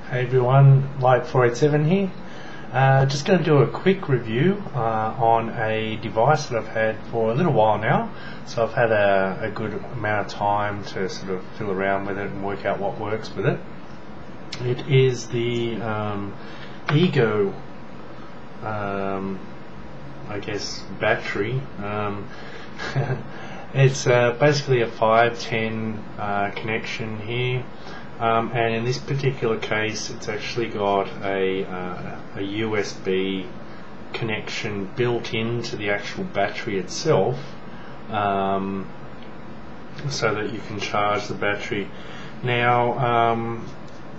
Hey everyone, Light487 here. Just going to do a quick review on a device that I've had for a little while now. So I've had a good amount of time to sort of fiddle around with it and work out what works with it. It is the eGo, I guess, battery. It's basically a 510 connection here. And in this particular case, it's actually got a USB connection built into the actual battery itself, so that you can charge the battery. Now,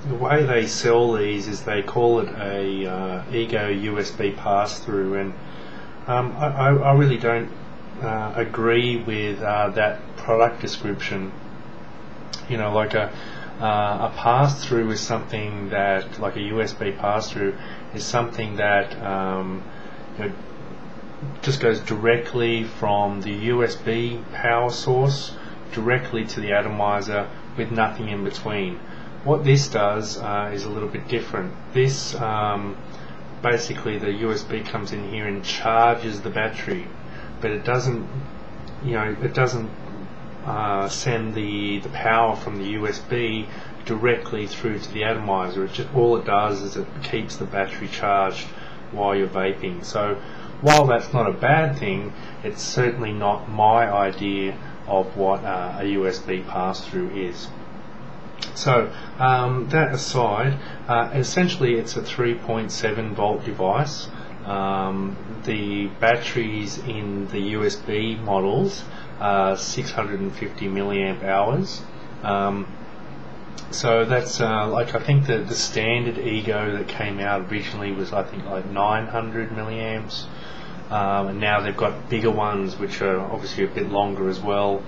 the way they sell these is they call it a eGo USB pass-through, and I really don't agree with that product description. You know, like a pass-through is something that, like a USB pass-through, is something that just goes directly from the USB power source directly to the atomizer with nothing in between. What this does is a little bit different. This basically, the USB comes in here and charges the battery, but it doesn't, send the power from the USB directly through to the atomizer. All it does is it keeps the battery charged while you're vaping. So while that's not a bad thing, it's certainly not my idea of what a USB pass-through is. So that aside, essentially it's a 3.7 volt device. The batteries in the USB models are 650 milliamp hours. So that's I think the standard eGo that came out originally was, I think, like 900 milliamps, and now they've got bigger ones which are obviously a bit longer as well,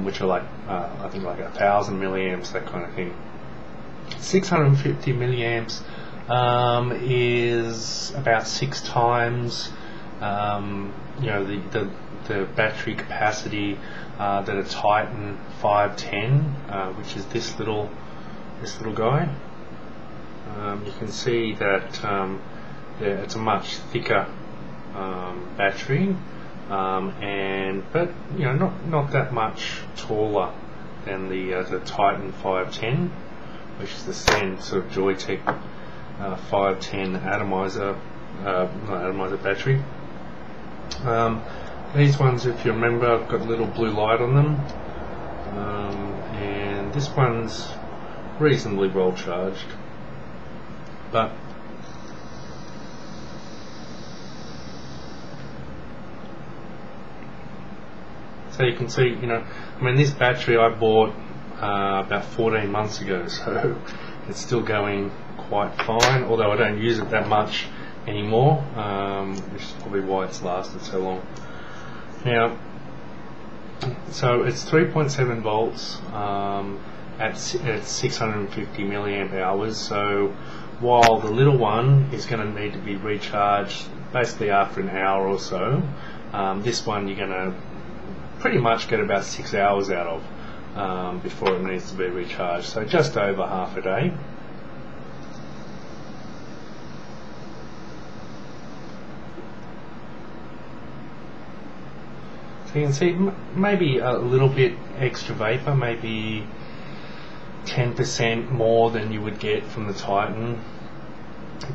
which are like I think like 1,000 milliamps, that kind of thing. 650 milliamps is about 6 times the battery capacity that a Titan 510, which is this little guy. You can see that it's a much thicker battery, but not that much taller than the Titan 510, which is the same sort of Joytech 510 atomizer, not atomizer battery. These ones, if you remember, I've got a little blue light on them, and this one's reasonably well charged, but so you can see, this battery I bought about 14 months ago, so it's still going quite fine, although I don't use it that much anymore, which is probably why it's lasted so long. Now, so it's 3.7 volts at 650 milliamp hours. So while the little one is going to need to be recharged basically after an hour or so, this one you're going to pretty much get about 6 hours out of before it needs to be recharged. So just over half a day. So you can see maybe a little bit extra vapor, maybe 10% more than you would get from the Titan,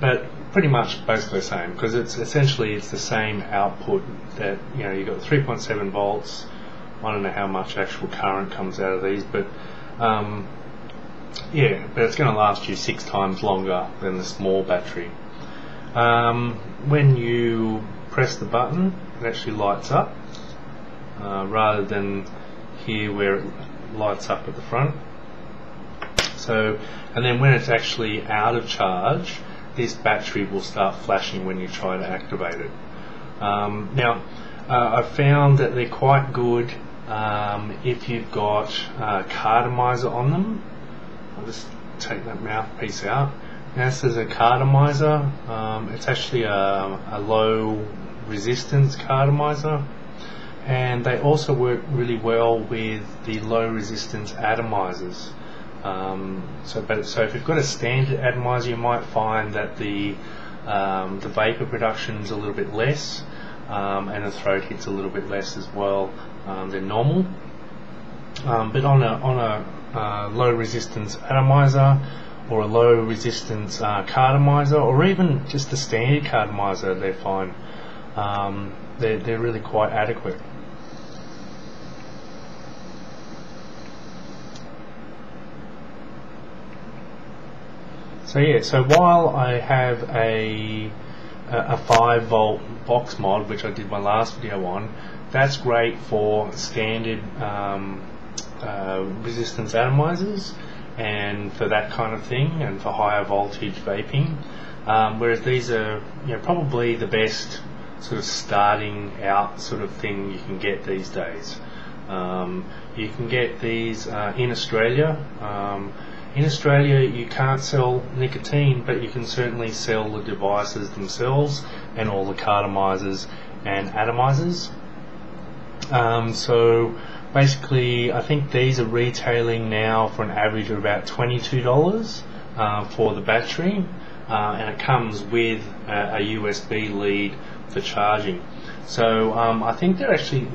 but pretty much basically the same, because it's essentially the same output. That you've got 3.7 volts. I don't know how much actual current comes out of these, but yeah, but it's going to last you 6 times longer than the small battery. When you press the button, it actually lights up, rather than here where it lights up at the front. So, and then when it's actually out of charge, this battery will start flashing when you try to activate it. Now, I've found that they're quite good if you've got a cartomiser on them. I'll just take that mouthpiece out. Now, this is a cartomiser. It's actually a low resistance cartomiser, and they also work really well with the low resistance atomizers. So if you've got a standard atomizer, you might find that the vapor production is a little bit less, and the throat hit's a little bit less as well than normal. But on a low resistance atomizer, or a low resistance cartomizer, or even just a standard cartomizer, they're fine. They're really quite adequate. So yeah, so while I have a 5-volt box mod, which I did my last video on, that's great for standard resistance atomizers and for that kind of thing, and for higher voltage vaping. Whereas these are, probably the best sort of starting out sort of thing you can get these days. You can get these in Australia. In Australia you can't sell nicotine, but you can certainly sell the devices themselves and all the cartomizers and atomizers. So basically I think these are retailing now for an average of about $22 for the battery, and it comes with a USB lead for charging. So I think they're actually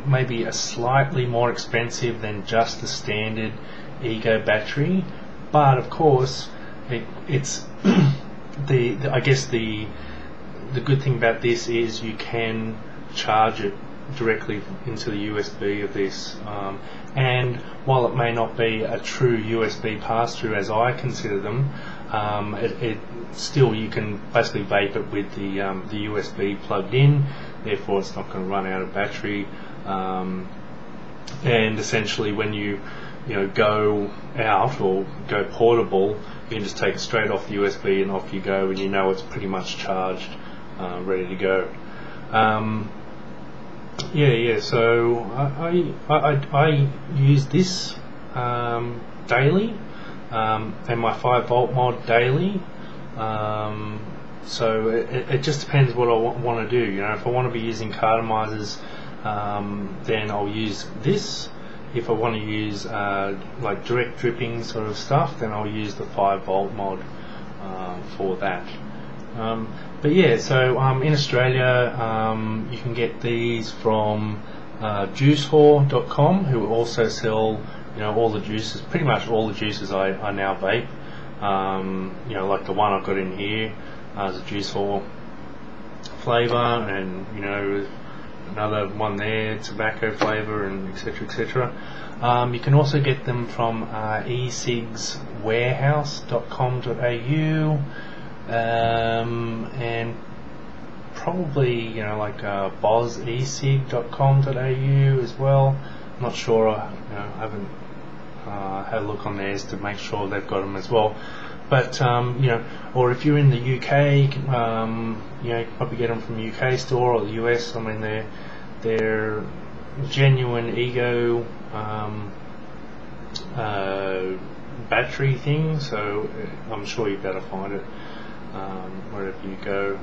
maybe a slightly more expensive than just the standard eGo battery, but of course it's I guess the good thing about this is you can charge it directly into the USB of this, and while it may not be a true USB pass-through as I consider them, it still, you can basically vape it with the USB plugged in, therefore it's not going to run out of battery, and essentially when you go out or go portable, you can just take it straight off the USB and off you go, and it's pretty much charged, ready to go. So I use this daily, and my 5-volt mod daily. So it just depends what I want to do. If I want to be using cartomizers, then I'll use this. If I want to use like direct dripping sort of stuff, then I'll use the 5-volt mod for that. But yeah, so in Australia you can get these from juicewhore.com, who also sell all the juices, pretty much all the juices I now vape. Like the one I've got in here is a Juice Whore flavour, and another one there, tobacco flavour, and etc, etc. You can also get them from ecigswarehouse.com.au, and probably like bozecig.com.au as well. I'm not sure, I haven't had a look on theirs to make sure they've got them as well. But or if you're in the UK, you can probably get them from the UK store or the US. I mean, they're genuine eGo battery thing, so I'm sure you'd better find it wherever you go.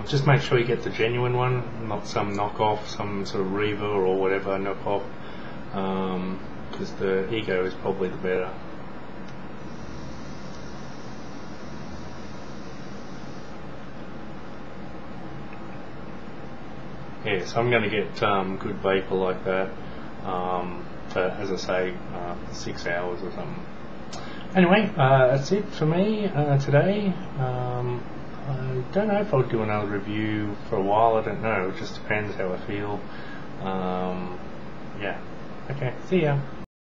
Just make sure you get the genuine one, not some knockoff, some sort of Reva or whatever knockoff, because the eGo is probably the better. Yeah, so I'm going to get good vapor like that for, as I say, 6 hours or something. Anyway, that's it for me today. I don't know if I'll do another review for a while, I don't know, it just depends how I feel. Yeah, okay, see ya.